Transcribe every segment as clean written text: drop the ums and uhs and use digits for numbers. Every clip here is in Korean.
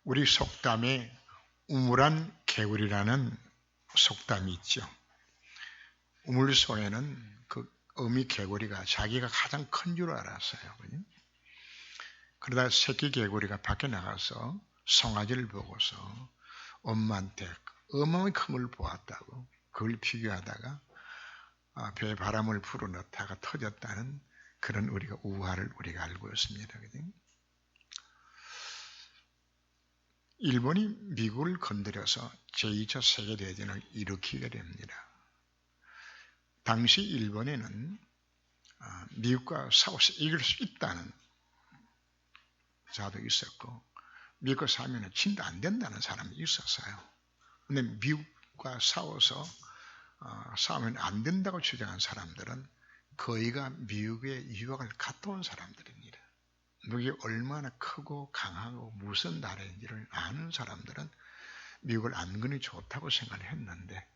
우리 속담에 우물안 개구리라는 속담이 있죠. 우물 속에는 그 어미 개구리가 자기가 가장 큰 줄 알았어요. 그러다 새끼 개구리가 밖에 나가서 송아지를 보고서 엄마한테 어마어마한 큰 걸 보았다고 그걸 비교하다가 배에 바람을 불어넣다가 터졌다는 그런 우화를 우리가 알고 있습니다. 일본이 미국을 건드려서 제2차 세계대전을 일으키게 됩니다. 당시 일본에는 미국과 싸워서 이길 수 있다는 자도 있었고 미국과 싸우면 진도 안 된다는 사람이 있었어요. 그런데 미국과 싸우면 안 된다고 주장한 사람들은 거의가 미국의 유학을 갔다 온 사람들입니다. 미국이 얼마나 크고 강하고 무슨 나라인지를 아는 사람들은 미국을 안근히 좋다고 생각을 했는데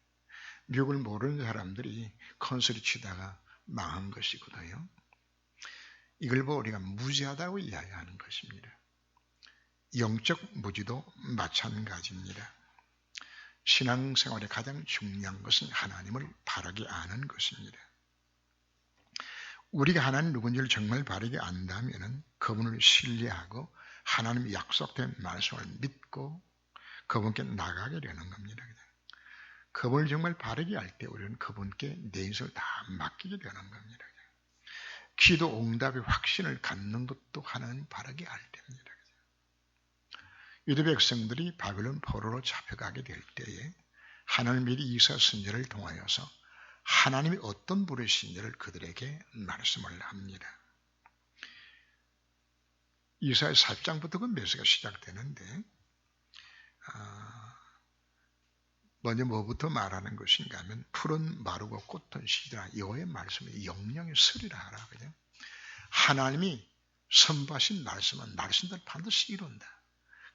미국을 모르는 사람들이 컨소리 치다가 망한 것이거든요. 이걸 보고 우리가 무지하다고 이야기하는 것입니다. 영적 무지도 마찬가지입니다. 신앙생활의 가장 중요한 것은 하나님을 바르게 아는 것입니다. 우리가 하나님 누군지를 정말 바르게 안다면 그분을 신뢰하고 하나님의 약속된 말씀을 믿고 그분께 나가게 되는 겁니다. 그분을 정말 바르게 알 때 우리는 그분께 내 인생을 다 맡기게 되는 겁니다. 기도 응답의 확신을 갖는 것도 하나님 바르게 알 때입니다. 유대 백성들이 바벨론 포로로 잡혀가게 될 때에 하나님 미리 이사 선지자를 통하여서 하나님이 어떤 부르신지를 그들에게 말씀을 합니다. 이사야 4장부터 그 메시지가 시작되는데 먼저 뭐부터 말하는 것인가 하면 푸른 마르고 꽃은 시리라 여호와의 말씀이 영영이 서리라 하라. 그죠? 하나님이 선포하신 말씀은 말씀대로 반드시 이룬다.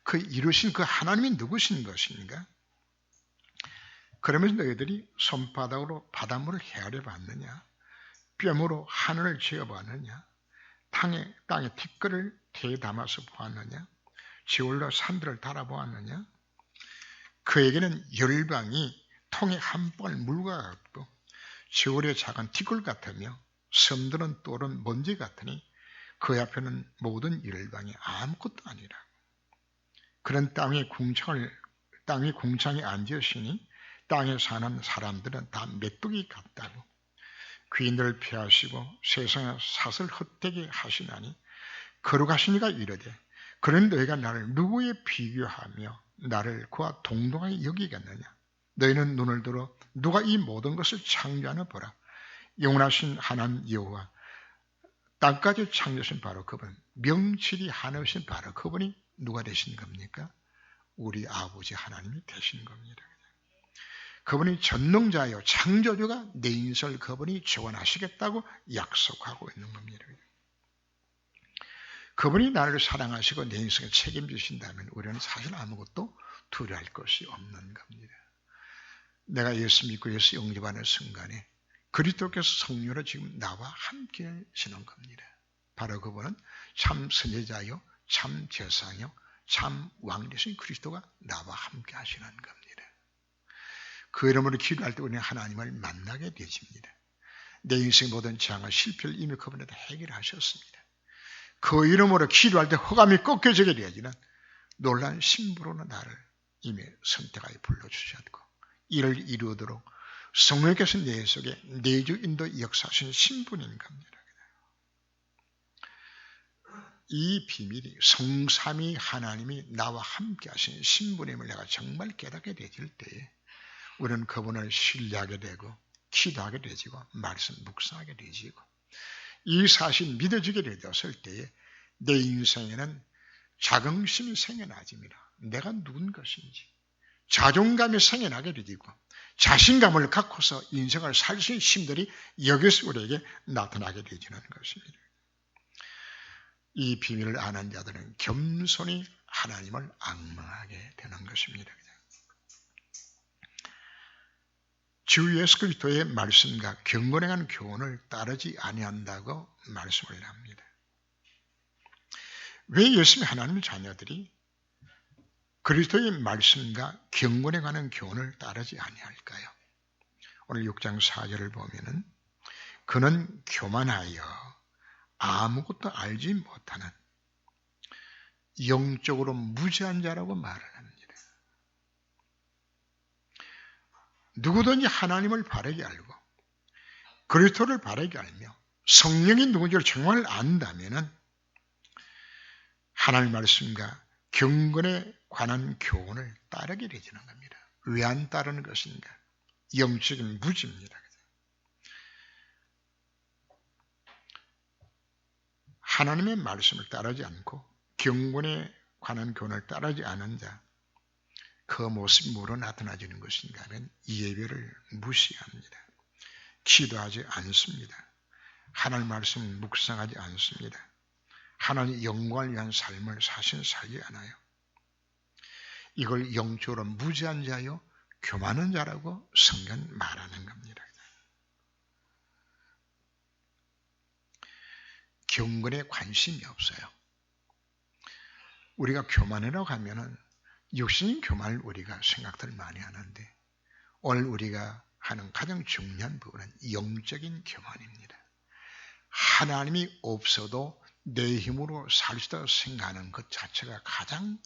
그 이루신 그 하나님이 누구신 것인가? 그러면서 너희들이 손바닥으로 바닷물을 헤아려 봤느냐? 뼘으로 하늘을 지어봤느냐? 땅에 티끌을 대에 담아서 보았느냐? 지올라 산들을 달아보았느냐? 그에게는 열방이 통에 한 번 물과 같고 지올의 작은 티끌 같으며 섬들은 또는 먼지 같으니 그 앞에는 모든 열방이 아무것도 아니라. 그런 땅에 궁창에 앉으시니 땅에 사는 사람들은 다 메뚜기 같다고 귀인들을 피하시고 세상에 사슬 헛되게 하시나니 거룩하시니가 이르되 그런 너희가 나를 누구에 비교하며 나를 그와 동등하게 여기겠느냐. 너희는 눈을 들어 누가 이 모든 것을 창조하나 보라. 영원하신 하나님 여호와 땅까지 창조하신 바로 그분 명칠이 하나이신 바로 그분이 누가 되신 겁니까? 우리 아버지 하나님이 되신 겁니다. 그분이 전능자요 창조주가 내 인생을 그분이 지원하시겠다고 약속하고 있는 겁니다. 그분이 나를 사랑하시고 내 인생을 책임지신다면 우리는 사실 아무것도 두려워할 것이 없는 겁니다. 내가 예수 믿고 예수 영접하는 순간에 그리스도께서 성령으로 지금 나와 함께 하시는 겁니다. 바로 그분은 참 선지자요 참 제사요 참 왕되신 그리스도가 나와 함께 하시는 겁니다. 그 이름으로 기도할 때 우리는 하나님을 만나게 되십니다. 내 인생 모든 재앙과 실패를 이미 그분에다 해결하셨습니다. 그 이름으로 기도할 때 허감이 꺾여지게 되어지는 놀라운 신부로는 나를 이미 선택하여 불러주셨고 이를 이루도록 성령께서 내 속에 내주 인도 역사하신 신분인 겁니다. 이 비밀이 성삼위 하나님이 나와 함께 하신 신분임을 내가 정말 깨닫게 되질 때에 우리는 그분을 신뢰하게 되고 기도하게 되지고 말씀 묵상하게 되지고 이 사실 믿어지게 되었을 때에 내 인생에는 자긍심이 생겨나집니다. 내가 누군 것인지 자존감이 생겨나게 되고 자신감을 갖고서 인생을 살 수 있는 힘들이 여기서 우리에게 나타나게 되지는 것입니다. 이 비밀을 아는 자들은 겸손히 하나님을 앙망하게 되는 것입니다. 주 예수 그리스도의 말씀과 경건행한 교훈을 따르지 아니한다고 말씀을 합니다. 왜 예수님의 하나님의 자녀들이 그리스도의 말씀과 경건에 관한 교훈을 따르지 아니할까요? 오늘 6장 4절을 보면은 그는 교만하여 아무것도 알지 못하는 영적으로 무지한 자라고 말을 합니다. 누구든지 하나님을 바르게 알고 그리스도를 바르게 알며 성령이 누군지를 정말 안다면은 하나님 말씀과 경건에 관한 교훈을 따르게 되지는 겁니다. 왜 안 따르는 것인가? 영적인 무지입니다. 하나님의 말씀을 따르지 않고 경건에 관한 교훈을 따르지 않은 자, 그 모습이 뭐로 나타나지는 것인가 하면 예배를 무시합니다. 기도하지 않습니다. 하나님 말씀을 묵상하지 않습니다. 하나님의 영광을 위한 삶을 사실 살지 않아요. 이걸 영적으로 무지한 자요, 교만한 자라고 성경 말하는 겁니다. 경건에 관심이 없어요. 우리가 교만이라고 하면은 육신인 교만을 우리가 생각들 많이 하는데 오늘 우리가 하는 가장 중요한 부분은 영적인 교만입니다. 하나님이 없어도 내 힘으로 살 수 있다고 생각하는 것 자체가 가장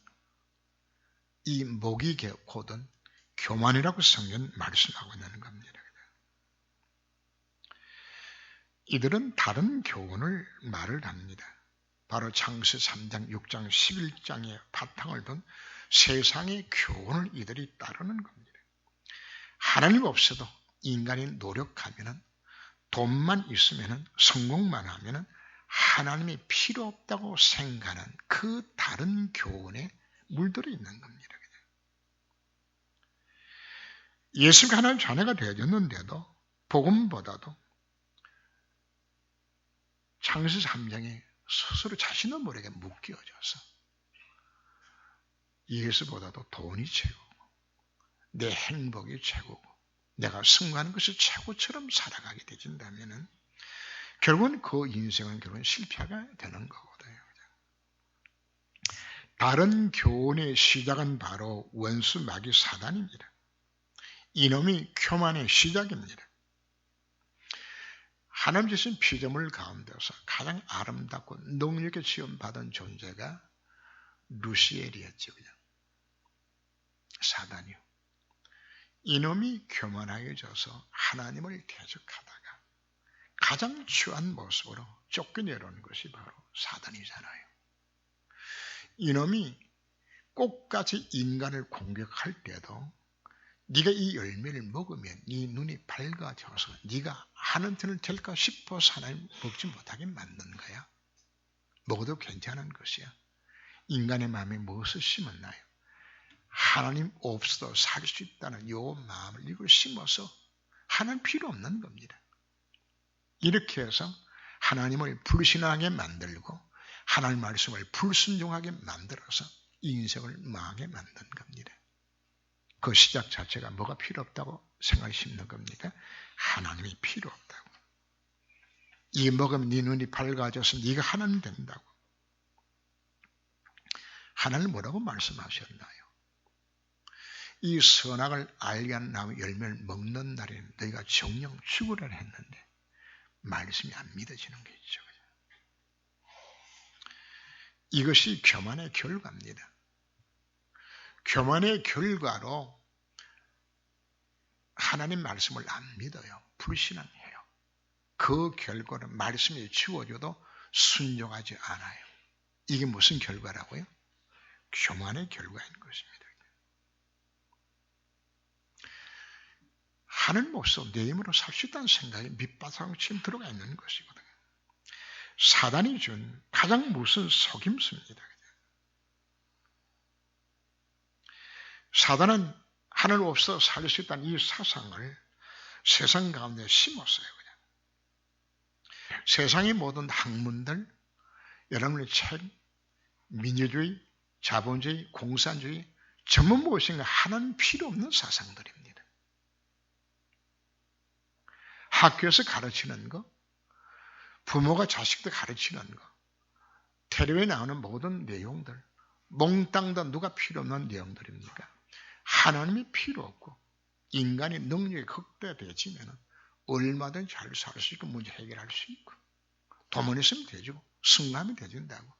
이 목이 고든 교만이라고 성경 말씀하고 있는 겁니다. 이들은 다른 교훈을 말을 합니다. 바로 창세 3장, 6장, 11장의 바탕을 둔 세상의 교훈을 이들이 따르는 겁니다. 하나님 없어도 인간이 노력하면 돈만 있으면 성공만 하면 하나님이 필요 없다고 생각하는 그 다른 교훈에 물들어 있는 겁니다. 예수가 하나님 자녀가 되어졌는데도 복음보다도 창세 3장에 스스로 자신의 머리에 묶여져서 예수보다도 돈이 최고고 내 행복이 최고고 내가 승부하는 것이 최고처럼 살아가게 되진다면 결국은 그 인생은 결국은 실패가 되는 거거든요. 다른 교훈의 시작은 바로 원수 마귀 사단입니다. 이놈이 교만의 시작입니다. 하나님 주신 피조물 가운데서 가장 아름답고 능력에 지원받은 존재가 루시엘이었죠. 그냥. 사단이요. 이놈이 교만하게 져서 하나님을 대적하다가 가장 추한 모습으로 쫓겨내려는 것이 바로 사단이잖아요. 이놈이 꽃같이 인간을 공격할 때도 네가 이 열매를 먹으면 네 눈이 밝아져서 네가 하는 편을 될까 싶어서 하나님 먹지 못하게 만든 거야. 먹어도 괜찮은 것이야. 인간의 마음에 무엇을 심었나요? 하나님 없어도 살 수 있다는 요 마음을 이걸 심어서 하나님 필요 없는 겁니다. 이렇게 해서 하나님을 불신하게 만들고 하나님 말씀을 불순종하게 만들어서 인생을 망하게 만든 겁니다. 그 시작 자체가 뭐가 필요 없다고 생각이 심는 겁니까? 하나님이 필요 없다고. 이 먹으면 네 눈이 밝아져서 네가 하나님 된다고. 하나님 뭐라고 말씀하셨나요? 이 선악을 알게 한 나무 열매를 먹는 날에는 너희가 정령 죽으라 했는데 말씀이 안 믿어지는 게 있죠. 이것이 교만의 결과입니다. 교만의 결과로 하나님 말씀을 안 믿어요. 불신앙해요. 그 결과는 말씀이 주어져도 순종하지 않아요. 이게 무슨 결과라고요? 교만의 결과인 것입니다. 하나님 없어 내 힘으로 살 수 있다는 생각이 밑바탕처럼 들어가 있는 것이거든요. 사단이 준 가장 무서운 속임수입니다. 사단은 하나님 없어 살 수 있다는 이 사상을 세상 가운데 심었어요. 그냥. 세상의 모든 학문들, 여러분의 책, 민주주의, 자본주의, 공산주의 전부 무엇인가 하나님 필요 없는 사상들입니다. 학교에서 가르치는 거, 부모가 자식들 가르치는 거, 테레비에 나오는 모든 내용들 몽땅도 누가 필요 없는 내용들입니까? 하나님이 필요 없고 인간의 능력이 극대화되어지면 얼마든지 잘 살 수 있고 문제 해결할 수 있고 돈만 있으면 되죠. 승남이 되준다고.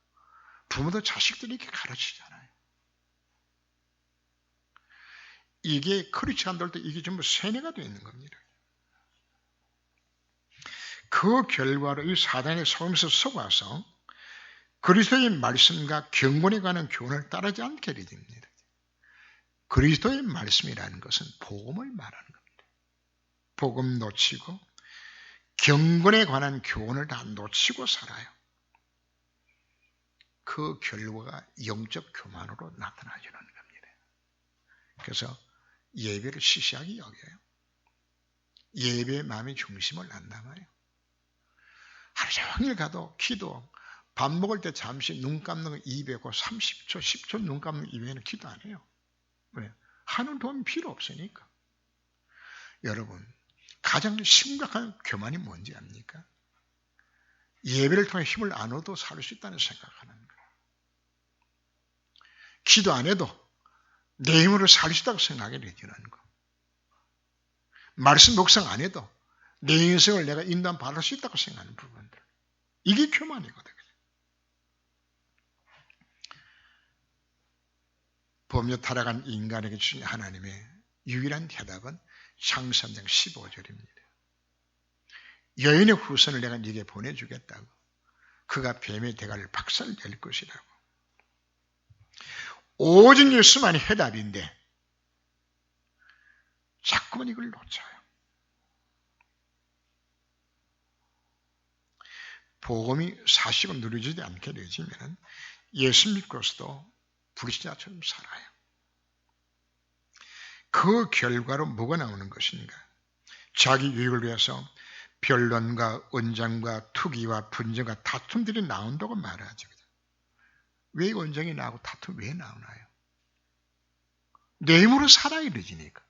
부모도 자식들이 이렇게 가르치잖아요. 이게 크리스찬들도 이게 전부 세뇌가 되어 있는 겁니다. 그 결과로 이 사단의 속임수 속아서 그리스도의 말씀과 경건에 관한 교훈을 따르지 않게 됩니다. 그리스도의 말씀이라는 것은 복음을 말하는 겁니다. 복음 놓치고 경건에 관한 교훈을 다 놓치고 살아요. 그 결과가 영적 교만으로 나타나지는 겁니다. 그래서 예배를 시시하게 여겨요. 예배의 마음의 중심을 안 담아요. 하루 종일 가도 기도, 밥 먹을 때 잠시 눈 감는 거 200고 30초, 10초 눈 감는 이외에는 기도 안 해요. 왜? 하는 도움이 필요 없으니까. 여러분, 가장 심각한 교만이 뭔지 압니까? 예배를 통해 힘을 안 얻어도 살 수 있다는 생각하는 거예요. 기도 안 해도 내 힘으로 살 수 있다고 생각하게 되지는 거. 말씀 묵상 안 해도 내 인생을 내가 인도받을 수 있다고 생각하는 부분들. 이게 교만이거든요. 범죄 타락한 인간에게 주신 하나님의 유일한 대답은 창세기 3장 15절입니다. 여인의 후손을 내가 네게 보내주겠다고. 그가 뱀의 대가를 박살낼 것이라고. 오직 예수만이 해답인데 자꾸만 이걸 놓쳐요. 복음이 사실은 누려지지 않게 되지면 예수 믿고서도 불신자처럼 살아요. 그 결과로 뭐가 나오는 것인가? 자기 유익을 위해서 변론과 언쟁과 투기와 분쟁과 다툼들이 나온다고 말하죠. 왜 언쟁이 나오고 다툼이 왜 나오나요? 내 힘으로 살아야 되지니까.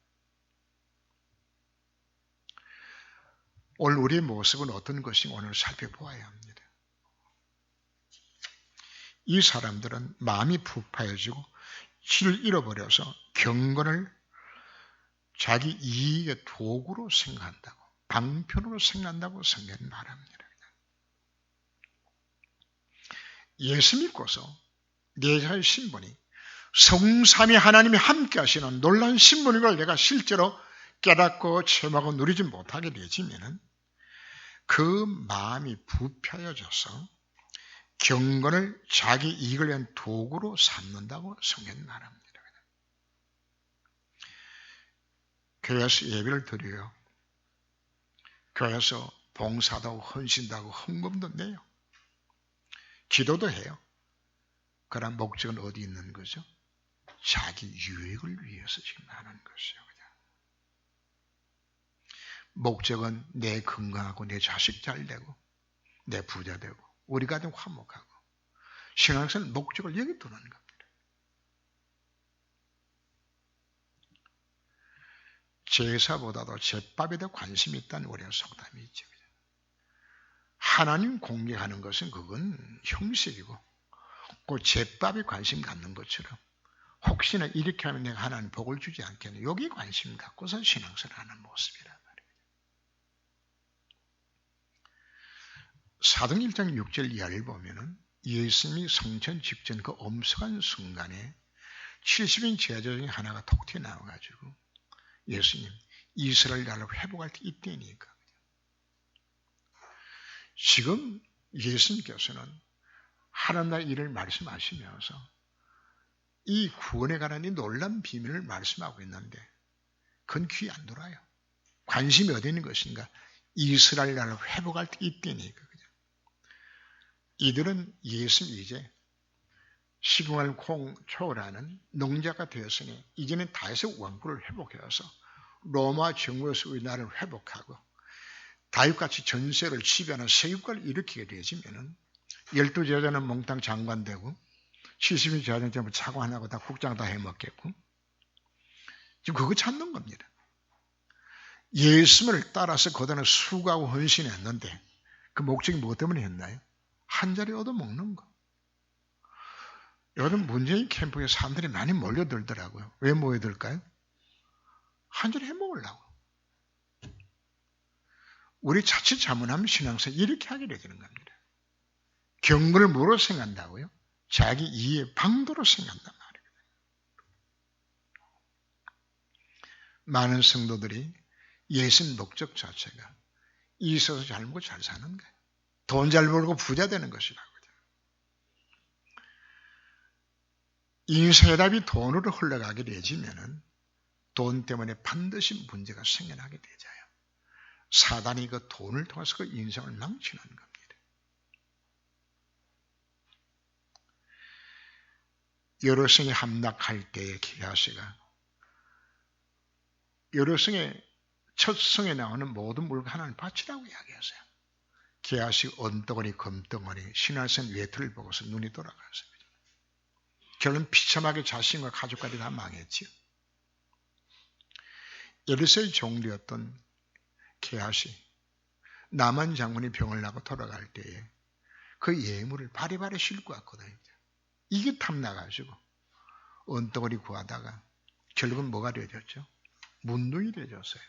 오늘 우리의 모습은 어떤 것인가 오늘 살펴보아야 합니다. 이 사람들은 마음이 부패해지고 질을 잃어버려서 경건을 자기 이익의 도구로 생각한다고, 방편으로 생각한다고 성경은 말합니다. 예수 믿고서 내 자의 신분이 성삼위 하나님이 함께 하시는 놀라운 신분인 걸 내가 실제로 깨닫고 체험하고 누리지 못하게 되지면은 그 마음이 부패해져서 경건을 자기 이익을 위한 도구로 삼는다고 성경은 말합니다. 교회에서 예배를 드려요. 교회에서 봉사도 하고 헌신도 하고 헌금도 내요. 기도도 해요. 그런 목적은 어디 있는 거죠? 자기 유익을 위해서 지금 하는 것이에요. 목적은 내 건강하고 내 자식 잘 되고 내 부자 되고 우리 가정 화목하고 신앙생활 목적을 여기 두는 겁니다. 제사보다도 제밥에 더 관심이 있다는 우리의 속담이 있죠. 하나님 공개하는 것은 그건 형식이고 그 제밥에 관심 갖는 것처럼 혹시나 이렇게 하면 내가 하나님 복을 주지 않겠냐 여기에 관심 갖고서 신앙생활 하는 모습이란 말이에요. 사도행 1장 6절 이하를 보면은 예수님이 성천 직전 그 엄숙한 순간에 70인 제자 중에 하나가 톡 튀어나와가지고 예수님 이스라엘 나라를 회복할 때 이때니까 지금 예수님께서는 하나님 나라의 일을 말씀하시면서 이 구원에 관한 이 놀라운 비밀을 말씀하고 있는데 그건 귀에 안 돌아요. 관심이 어디 있는 것인가? 이스라엘 나라를 회복할 때 이때니까. 이들은 예수님 이제 시궁을 초월하는 농자가 되었으니 이제는 다윗의 왕국을 회복해서 로마 정부에서 우리나라를 회복하고 다윗같이 전세를 지배하는 세국가를 일으키게 되어지면은 12제자는 몽땅 장관 되고 70인 제자는 전부 차관 하나고 다 국장 다 해먹겠고 지금 그거 찾는 겁니다. 예수님을 따라서 그들은 수고하고 헌신했는데 그 목적이 뭐 때문에 했나요? 한 자리 얻어먹는 거. 여러분 문재인 캠프에 사람들이 많이 몰려들더라고요. 왜 모여들까요? 한잔 해먹으려고. 우리 자칫 잘못하면 신앙생활 이렇게 하게 되는 겁니다. 경건을 뭐로 생각한다고요? 자기 이해 방도로 생각한단 말이에요. 많은 성도들이 예수님 목적 자체가 있어서 잘 먹고 잘 사는 거예요. 돈 잘 벌고 부자 되는 것이라고요. 인생의 답이 돈으로 흘러가게 되지면은 돈 때문에 반드시 문제가 생겨나게 되잖아요. 사단이 그 돈을 통해서 그 인생을 망치는 겁니다. 여러 성이 함락할 때의 게하시가 여러 성의 첫 성에 나오는 모든 물건 하나는 바치라고 이야기하세요. 게하시 언덩어리 금덩어리 신할선 외투를 보고서 눈이 돌아갔습니다. 결론 비참하게 자신과 가족까지 다 망했지요. 에르세의 종되었던 게하시 나만 장군이 병을 나고 돌아갈 때에 그 예물을 바리바리 싣고 왔거든요. 이게 탐나가지고 언덩어리 구하다가 결국은 뭐가 되어졌죠? 문둥이 되어졌어요.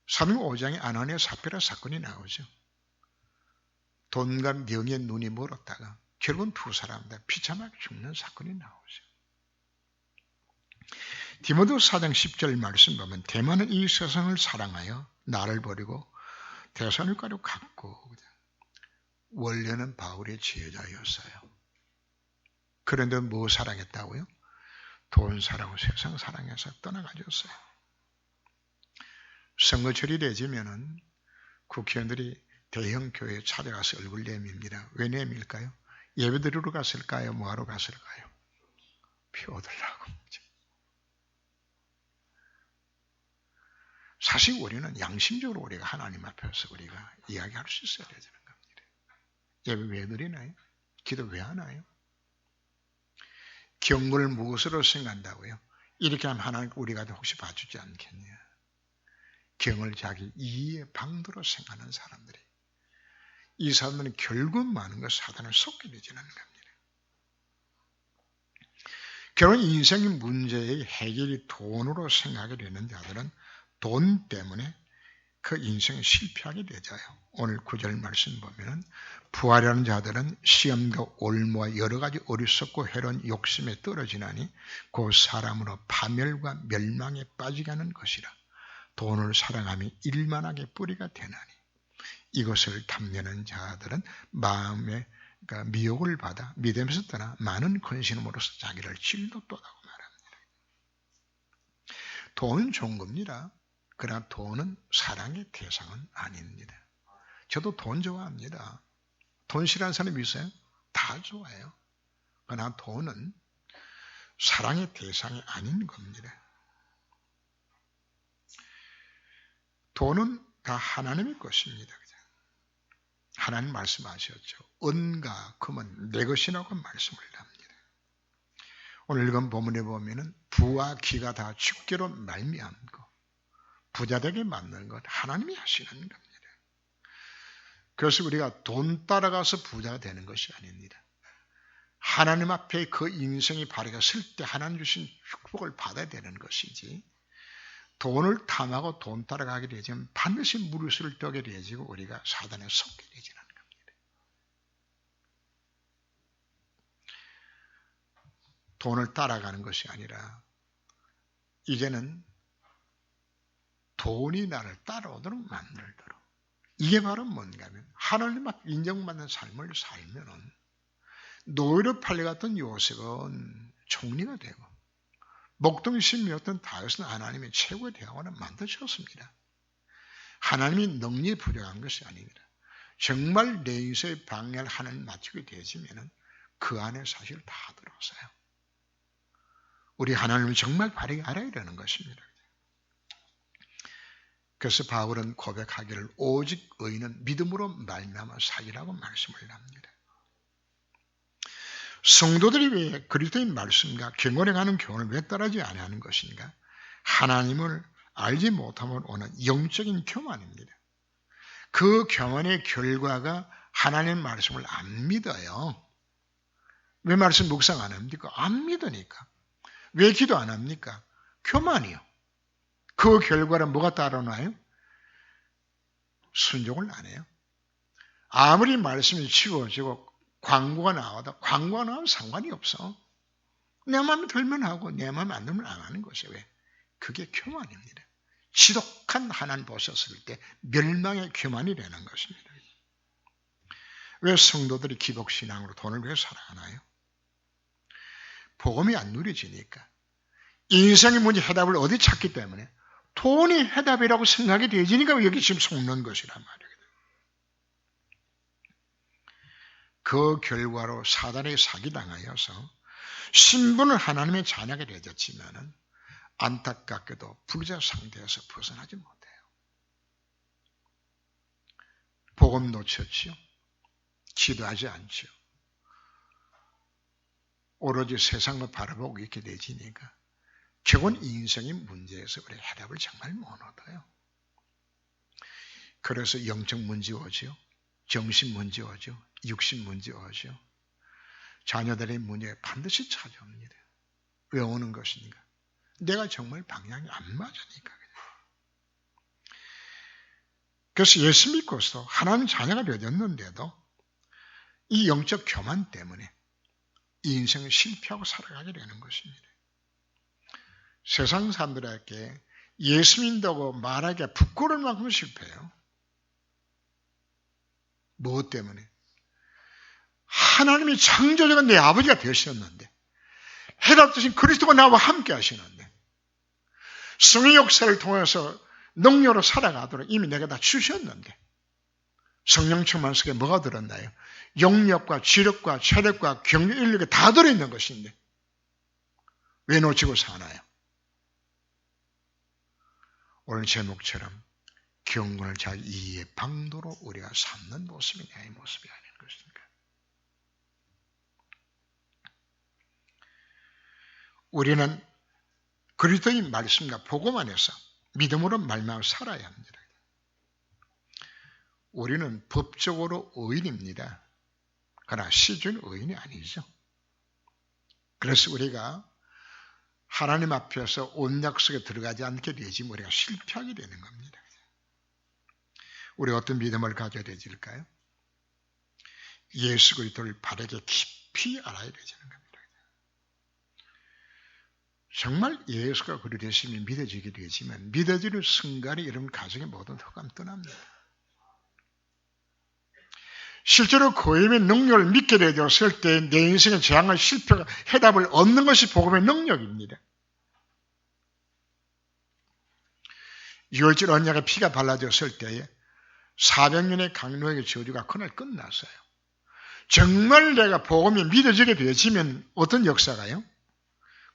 사도행전 5장에 아나니아 삽비라 사건이 나오죠. 돈과 명예 눈이 멀었다가 결국은 두 사람 다 비참하게 죽는 사건이 나오죠. 디모데후서 4장 10절 말씀 보면 대만은 이 세상을 사랑하여 나를 버리고 데살로니가로 갔고 원래는 바울의 제자였어요. 그런데 뭐 사랑했다고요? 돈 사랑하고 세상 사랑해서 떠나가졌어요. 선거철이 되지면은 국회의원들이 대형 교회에 찾아가서 얼굴 내밉니다. 왜 내밀까요? 예배 드리러 갔을까요? 뭐하러 갔을까요? 표 얻으려고. 사실 우리는 양심적으로 우리가 하나님 앞에서 우리가 이야기할 수 있어야 되는 겁니다. 예배 왜 드리나요? 기도 왜 하나요? 경건을 무엇으로 생각한다고요? 이렇게 하면 하나님 우리가 혹시 봐주지 않겠냐? 경을 자기 이해의 방도로 생각하는 사람들이 이 사람들은 결국 많은 것 사단을 속게 되지는 겁니다. 결국 인생의 문제의 해결이 돈으로 생각이 되는 자들은 돈 때문에 그 인생에 실패하게 되잖아요. 오늘 9절 말씀 보면은 부하려는 자들은 시험과 올무와 여러 가지 어리석고 해로운 욕심에 떨어지나니 그 사람으로 파멸과 멸망에 빠지게 하는 것이라. 돈을 사랑하며 일만하게 뿌리가 되나니 이것을 탐내는 자들은 마음에 미혹을 받아 믿음에서 떠나 많은 근심으로써 자기를 질렀도다고 말합니다. 돈은 좋은 겁니다. 그러나 돈은 사랑의 대상은 아닙니다. 저도 돈 좋아합니다. 돈 싫어하는 사람이 있어요? 다 좋아해요. 그러나 돈은 사랑의 대상이 아닌 겁니다. 돈은 다 하나님의 것입니다. 하나님 말씀하셨죠. 은과 금은 내 것이라고 말씀을 합니다. 오늘 읽은 본문에 보면은 부와 기가 다 축제로 말미암고 부자되게 만드는 것 하나님이 하시는 겁니다. 그래서 우리가 돈 따라가서 부자가 되는 것이 아닙니다. 하나님 앞에 그 인생이 바르게 설 때 하나님 주신 축복을 받아야 되는 것이지 돈을 탐하고 돈 따라가게 되지만 반드시 무릇을 떠게 되지고 우리가 사단에 속게 되지는 겁니다. 돈을 따라가는 것이 아니라 이제는 돈이 나를 따라오도록 만들도록. 이게 바로 뭔가 하면 하나님 앞 인정받는 삶을 살면은 노예로 팔려갔던 요셉은 총리가 되고 목동의 신이었던 다윗은 하나님의 최고의 대왕으로 만드셨습니다. 하나님이 능력이 부족한 것이 아닙니다. 정말 내 인생의 방향을 하나님 맞추게 되지면은 그 안에 사실 다 들어서요. 우리 하나님을 정말 바르게 알아야 되는 것입니다. 그래서 바울은 고백하기를 오직 의인은 믿음으로 말미암아 살리라고 말씀을 합니다. 성도들이 왜 그리스도의 말씀과 경건에 가는 교훈을 왜 따르지 아니하는 것인가? 하나님을 알지 못함으로 오는 영적인 교만입니다. 그 교만의 결과가 하나님의 말씀을 안 믿어요. 왜 말씀 묵상 안 합니까? 안 믿으니까. 왜 기도 안 합니까? 교만이요. 그 결과로 뭐가 따라나요? 순종을 안 해요. 아무리 말씀이 치워지고 광고가 나와도 광고가 나오면 상관이 없어. 내 마음에 들면 하고 내 마음에 안 들면 안 하는 것이에요. 왜? 그게 교만입니다. 지독한 하나님 보셨을 때 멸망의 교만이 되는 것입니다. 왜 성도들이 기복신앙으로 돈을 왜 살아가나요? 복음이 안 누려지니까. 인생의 문제 해답을 어디 찾기 때문에 돈이 해답이라고 생각이 되지니까 여기 지금 속는 것이란 말이에요. 그 결과로 사단에 사기당하여서 신분은 하나님의 자녀가 되었지만 안타깝게도 불자 상태에서 벗어나지 못해요. 복음 놓쳤지요. 기도하지 않죠. 오로지 세상을 바라보고 있게 되지니까 결국은 인생의 문제에서 우리 해답을 정말 못 얻어요. 그래서 영적 문제 오죠. 정신 문제 오죠. 육신 문제 오죠. 자녀들의 문제에 반드시 찾아옵니다. 왜 오는 것인가? 내가 정말 방향이 안 맞으니까. 그래서 예수 믿고서 하나님 자녀가 되었는데도 이 영적 교만 때문에 이 인생을 실패하고 살아가게 되는 것입니다. 세상 사람들에게 예수 믿는다고 말하기가 부끄러울 만큼 실패해요. 무엇 때문에? 하나님이 창조주가 내 아버지가 되셨는데 해답 주신 그리스도가 나와 함께 하시는데 성의 역사를 통해서 능력으로 살아가도록 이미 내가 다 주셨는데 성령 충만 속에 뭐가 들었나요? 영력과 지력과 체력과 경력, 인력이 다 들어있는 것인데 왜 놓치고 사나요? 오늘 제목처럼 경건을 자기 이의 방도로 우리가 삼는 모습이 내 모습이 아닌 것입니까? 우리는 그리스도의 말씀과 복음 안에서 믿음으로 말미암아 살아야 합니다. 우리는 법적으로 의인입니다. 그러나 실존 의인이 아니죠. 그래서 우리가 하나님 앞에서 온 약속에 들어가지 않게 되지 우리가 실패하게 되는 겁니다. 우리 어떤 믿음을 가져야 되질까요? 예수 그리스도를 바르게 깊이 알아야 되는 겁니다. 정말 예수가 그리 되시면 믿어지게 되지만 믿어지는 순간에 이런 가정의 모든 흑암 떠납니다. 실제로 구원의 능력을 믿게 되었을 때 내 인생의 재앙을 실패가 해답을 얻는 것이 복음의 능력입니다. 유월절 언약의 피가 발라졌을 때에 400년의 강노의 저주가 그날 끝났어요. 정말 내가 복음이 믿어지게 되어지면 어떤 역사가요?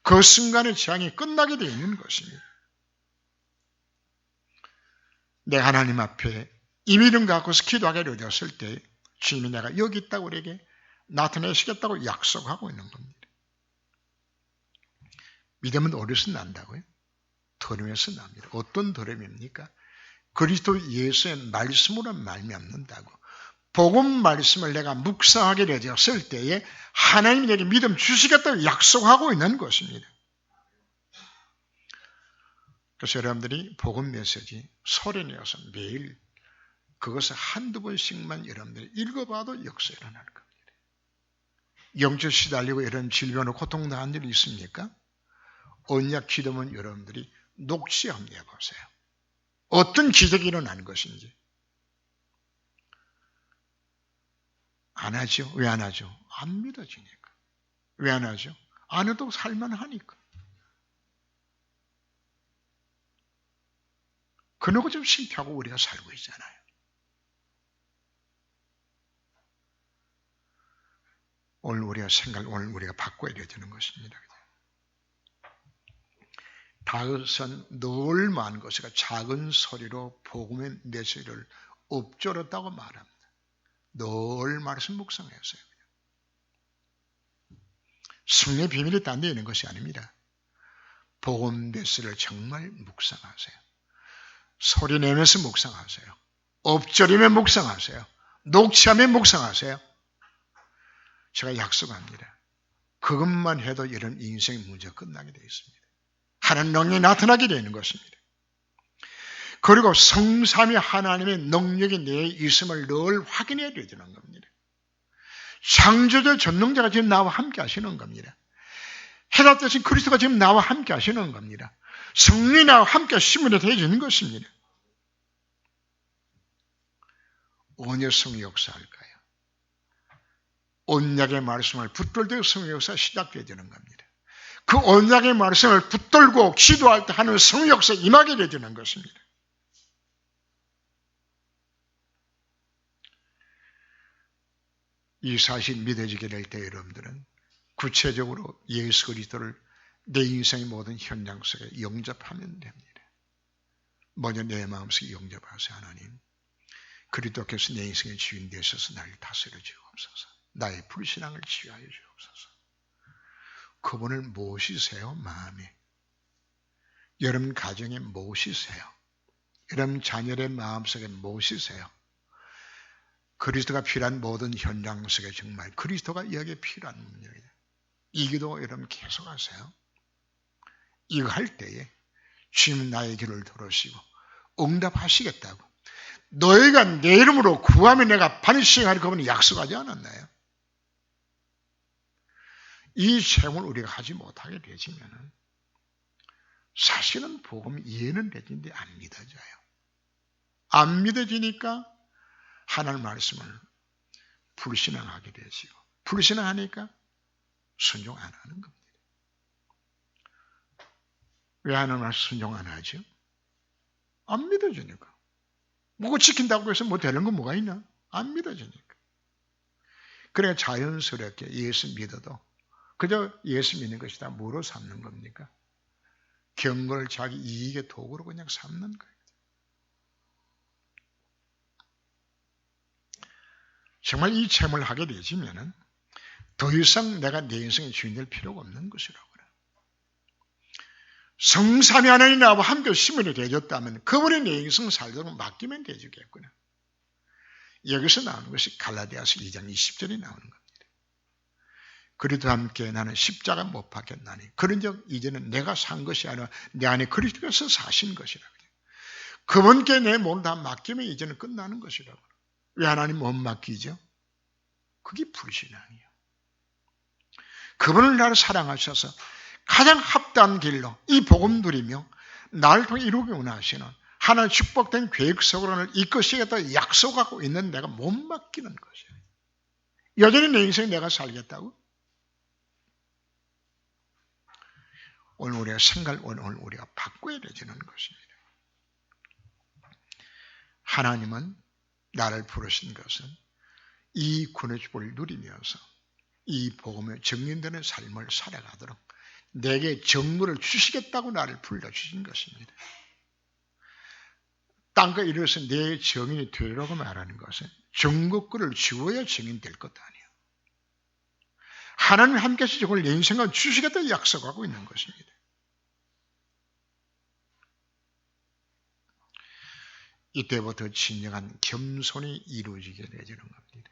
그 순간의 재앙이 끝나게 되어 있는 것입니다. 내가 하나님 앞에 이 믿음 갖고서 기도하게 되었을 때 주님이 내가 여기 있다고 우리에게 나타내시겠다고 약속하고 있는 겁니다. 믿음은 어디서 난다고요? 들음에서 납니다. 어떤 들음입니까? 그리스도 예수의 말씀으로 말미암는다고. 복음 말씀을 내가 묵상하게 되었을 때에 하나님이 내게 믿음 주시겠다고 약속하고 있는 것입니다. 그래서 여러분들이 복음 메시지 소리내어서 매일 그것을 한두 번씩만 여러분들이 읽어봐도 역사 일어날 겁니다. 영적 시달리고 이런 질병으로 고통당한 일이 있습니까? 언약 기도문 여러분들이 녹취 한번 해보세요. 어떤 기적이 일어난 것인지. 안 하죠? 왜 안 하죠? 안 믿어지니까. 왜 안 하죠? 안 해도 살만하니까. 그러고 좀 실패하고 우리가 살고 있잖아요. 오늘 우리가 바꿔야 되는 것입니다. 다윗은 늘 많은 것이가 작은 소리로 복음의 메시지를 엎조렸다고 말합니다. 늘 말씀 묵상했어요. 승리의 비밀이 딴 데 있는 것이 아닙니다. 복음 메시지를 정말 묵상하세요. 소리 내면서 묵상하세요. 엎조리며 묵상하세요. 녹취하며 묵상하세요. 제가 약속합니다. 그것만 해도 이런 인생의 문제가 끝나게 되어 있습니다. 하나님 능력이 나타나게 되는 것입니다. 그리고 성삼위 하나님의 능력이 내에 있음을 늘 확인해야 되는 겁니다. 창조주 전능자가 지금 나와 함께 하시는 겁니다. 해답 대신 그리스도가 지금 나와 함께 하시는 겁니다. 성령이 나와 함께 하시면 되어지는 것입니다. 어느 성의 역사할까요? 언약의 말씀을 붙들 때 성의 역사가 시작되어지는 겁니다. 그 언약의 말씀을 붙들고 기도할 때 하는 성의 역사가 임하게 되어지는 것입니다. 이 사실 믿어지게 될 때 여러분들은 구체적으로 예수 그리스도를 내 인생의 모든 현장 속에 영접하면 됩니다. 먼저 내 마음속에 영접하세요. 하나님, 그리스도께서 내 인생의 주인 되셔서 나를 다스려 주옵소서. 나의 불신앙을 치유하여 주옵소서. 그분을 모시세요. 마음에. 여러분 가정에 모시세요. 여러분 자녀의 마음속에 모시세요. 그리스도가 필요한 모든 현장 속에 정말 그리스도가 여기에 필요한 문제입니다. 이 기도 여러분 계속하세요. 이거 할 때에 주님 나의 길을 들으시고 응답하시겠다고. 너희가 내 이름으로 구하면 내가 반드시 그분이 약속하지 않았나요? 이 체험을 우리가 하지 못하게 되지면 사실은 복음 이해는 되는데 안 믿어져요. 안 믿어지니까 하나님 말씀을 불신앙하게 되지요. 불신앙하니까 순종 안 하는 겁니다. 왜 하나님 말씀 순종 안 하죠? 안 믿어지니까. 뭐가 지킨다고 해서 뭐 되는 건 뭐가 있나? 안 믿어지니까. 그래 자연스럽게 예수 믿어도 그저 예수 믿는 것이다 뭐로 삼는 겁니까? 경건을 자기 이익의 도구로 그냥 삼는 거예요. 정말 이 체험을 하게 되지면은 더 이상 내가 내 인생의 주인 될 필요가 없는 것이라고요. 성삼위 하나님 나와 함께 시민이 되어졌다면 그분이 내 인생 살도록 맡기면 되겠구나. 여기서 나오는 것이 갈라디아서 2장 20절이 나오는 겁니다. 그리스도와 함께 나는 십자가 못 박혔나니 그런즉 이제는 내가 산 것이 아니라 내 안에 그리스도께서 사신 것이라고. 그분께 내 몸을 다 맡기면 이제는 끝나는 것이라고. 왜 하나님 못 맡기죠? 그게 불신앙이에요. 그분을 나를 사랑하셔서 가장 합당한 길로 이 복음 누리며 나를 통해 이루기 원하시는 하나님 축복된 계획 속으로 나를 이끄시겠다 약속하고 있는 내가 못 맡기는 것이에요. 여전히 내 인생 내가 살겠다고? 오늘 우리가 생각을 오늘 우리가 바꿔야 되는 것입니다. 하나님은 나를 부르신 것은 이 구원의 축복을 누리면서 이 복음에 정인되는 삶을 살아가도록 내게 정물을 주시겠다고 나를 불러주신 것입니다. 땅과 이르러서 내 정인이 되라고 말하는 것은 정국구를 주어야 정인될 것도 아니에요. 하나님 함께해서 저걸 내 인생을 주시겠다고 약속하고 있는 것입니다. 이때부터 진정한 겸손이 이루어지게 되는 겁니다.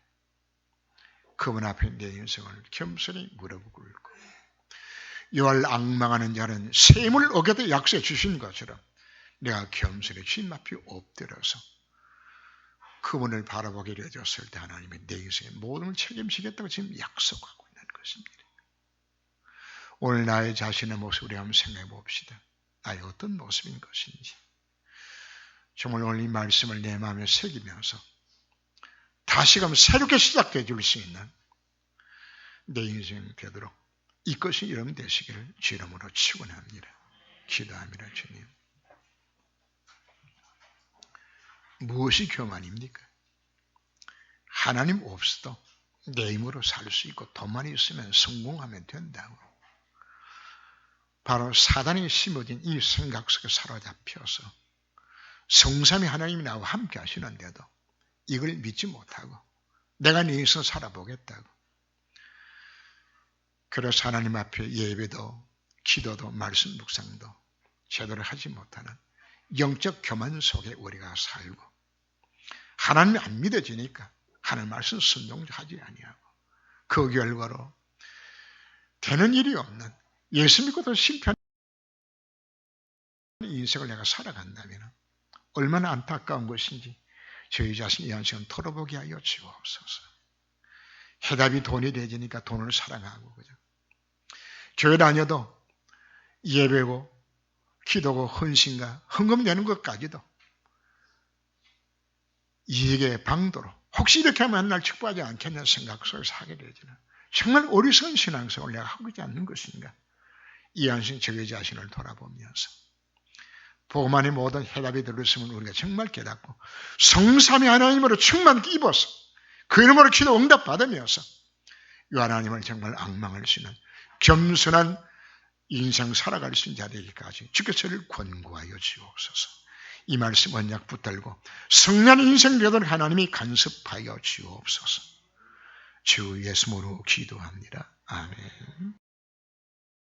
그분 앞에 내 인생을 겸손히 무릎 꿇고 여호와를 앙망하는 자는 셈을 어겨도 약속해 주신 것처럼 내가 겸손히 주님 앞에 엎드려서 그분을 바라보게 되었을 때 하나님이 내 인생의 모든 걸 책임지겠다고 지금 약속하고 있는 것입니다. 오늘 나의 자신의 모습을 우리 한번 생각해 봅시다. 나의 어떤 모습인 것인지. 정말 오늘 이 말씀을 내 마음에 새기면서 다시금 새롭게 시작해 줄 수 있는 내 인생 되도록 이것이 여러분 되시기를 주 이름으로 축원합니다. 기도합니다. 주님. 무엇이 교만입니까? 하나님 없어도 내 힘으로 살 수 있고 돈만 있으면 성공하면 된다고. 바로 사단이 심어진 이 생각 속에 사로잡혀서 성삼위 하나님이 나와 함께 하시는데도 이걸 믿지 못하고 내가 네 인생 살아보겠다고. 그래서 하나님 앞에 예배도 기도도 말씀 묵상도 제대로 하지 못하는 영적 교만 속에 우리가 살고 하나님이 안 믿어지니까 하나님 말씀 순종하지 아니하고 그 결과로 되는 일이 없는, 예수 믿고도 실패하는 인생을 내가 살아간다면 얼마나 안타까운 것인지 저희 자신 이 한 시간 털어보게 하여 주옵소서. 해답이 돈이 되지니까 돈을 사랑하고, 그죠? 교회 다녀도 예배고 기도고 헌신과 헌금 내는 것까지도 이익의 방도로 혹시 이렇게 하면 날 축복하지 않겠냐 생각 속에서 하게 되지는 정말 어리석은 신앙생활을 내가 하고 있지 않는 것인가? 이 안신 저희 자신을 돌아보면서 복음만이 모든 해답이 들었으면 우리가 정말 깨닫고 성삼위 하나님으로 충만 입어서 그 이름으로 기도 응답받으면서 이 하나님을 정말 앙망할 수 있는 겸손한 인생 살아갈 수 있는 자리까지 주께서 저를 권고하여 주옵소서. 이 말씀 언약 붙들고 성령 인생 되도록 하나님이 간섭하여 주옵소서. 주 예수님으로 기도합니다. 아멘.